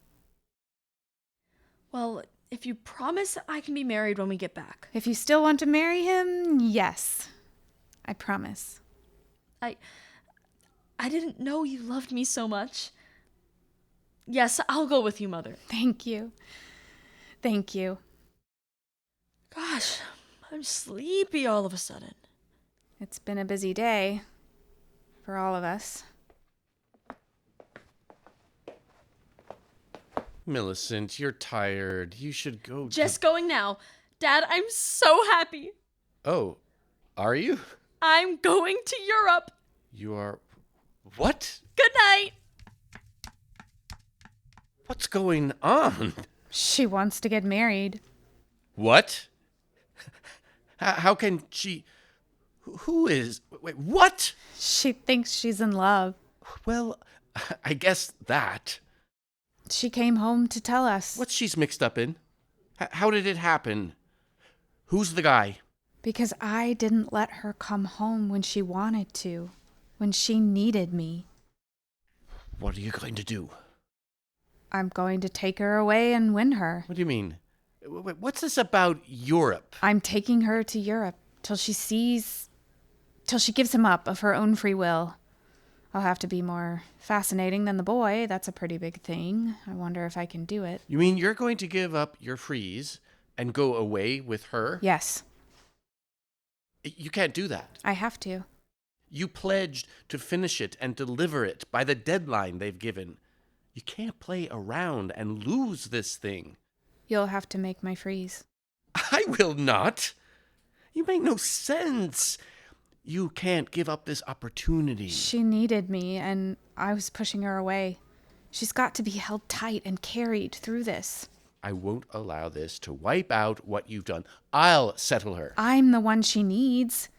Well, if you promise I can be married when we get back. If you still want to marry him, yes. I promise. I didn't know you loved me so much. Yes, I'll go with you, Mother. Thank you. Thank you. Gosh, I'm sleepy all of a sudden. It's been a busy day. For all of us. Millicent, you're tired. You should go. Just going now. Dad, I'm so happy. Oh, are you? I'm going to Europe. You are. What? Good night. What's going on? She wants to get married. What? How can she... Who is... Wait, what? She thinks she's in love. Well, I guess that. She came home to tell us. What she's mixed up in? How did it happen? Who's the guy? Because I didn't let her come home when she wanted to. When she needed me. What are you going to do? I'm going to take her away and win her. What do you mean? What's this about Europe? I'm taking her to Europe till she gives him up of her own free will. I'll have to be more fascinating than the boy. That's a pretty big thing. I wonder if I can do it. You mean you're going to give up your freeze and go away with her? Yes, You can't do that. I have to. You pledged to finish it and deliver it by the deadline they've given. You can't play around and lose this thing. You'll have to make my freeze. I will not. You make no sense. You can't give up this opportunity. She needed me, and I was pushing her away. She's got to be held tight and carried through this. I won't allow this to wipe out what you've done. I'll settle her. I'm the one she needs.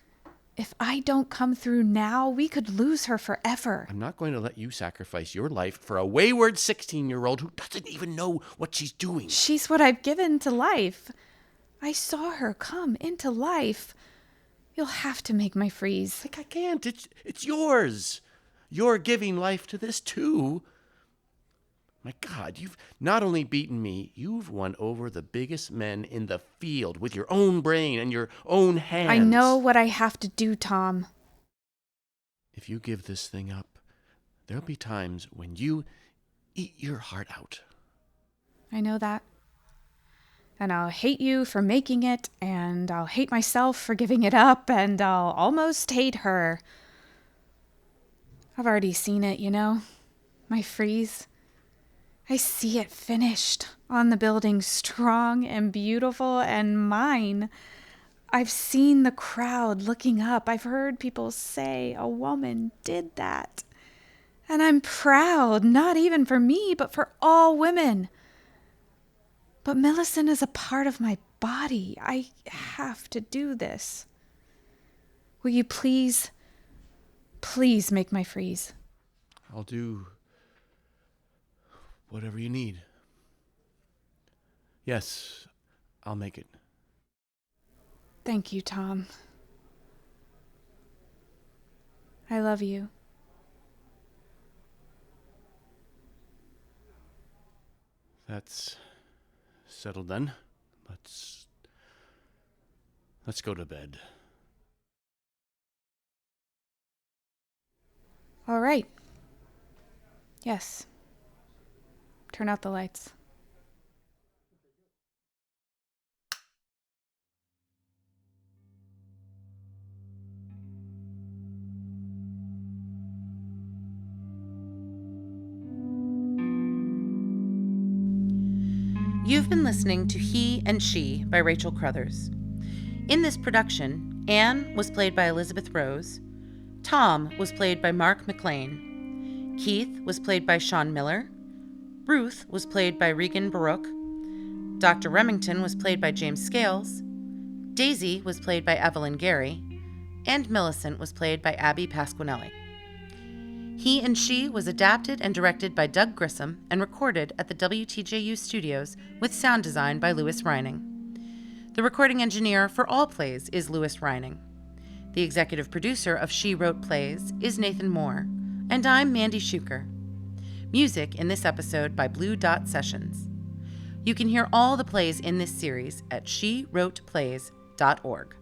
If I don't come through now, we could lose her forever. I'm not going to let you sacrifice your life for a wayward 16-year-old who doesn't even know what she's doing. She's what I've given to life. I saw her come into life. You'll have to make my freeze. Like, I can't. It's yours. You're giving life to this too. My God, you've not only beaten me, you've won over the biggest men in the field with your own brain and your own hands. I know what I have to do, Tom. If you give this thing up, there'll be times when you eat your heart out. I know that. And I'll hate you for making it, and I'll hate myself for giving it up, and I'll almost hate her. I've already seen it, you know? My freeze. I see it finished on the building, strong and beautiful and mine. I've seen the crowd looking up. I've heard people say a woman did that. And I'm proud, not even for me, but for all women. But Millicent is a part of my body. I have to do this. Will you please make my freeze? I'll do whatever you need. Yes, I'll make it. Thank you, Tom. I love you. That's settled then. Let's go to bed. All right. Yes. Turn out the lights. You've been listening to He and She by Rachel Crothers. In this production, Anne was played by Elizabeth Rose, Tom was played by Mark McLean, Keith was played by Sean Miller, Ruth was played by Regan Baruch, Dr. Remington was played by James Scales, Daisy was played by Evelyn Gary, and Millicent was played by Abby Pasquinelli. He and She was adapted and directed by Doug Grissom and recorded at the WTJU studios with sound design by Louis Reining. The recording engineer for all plays is Louis Reining. The executive producer of She Wrote Plays is Nathan Moore, and I'm Mandy Schuker. Music in this episode by Blue Dot Sessions. You can hear all the plays in this series at shewroteplays.org.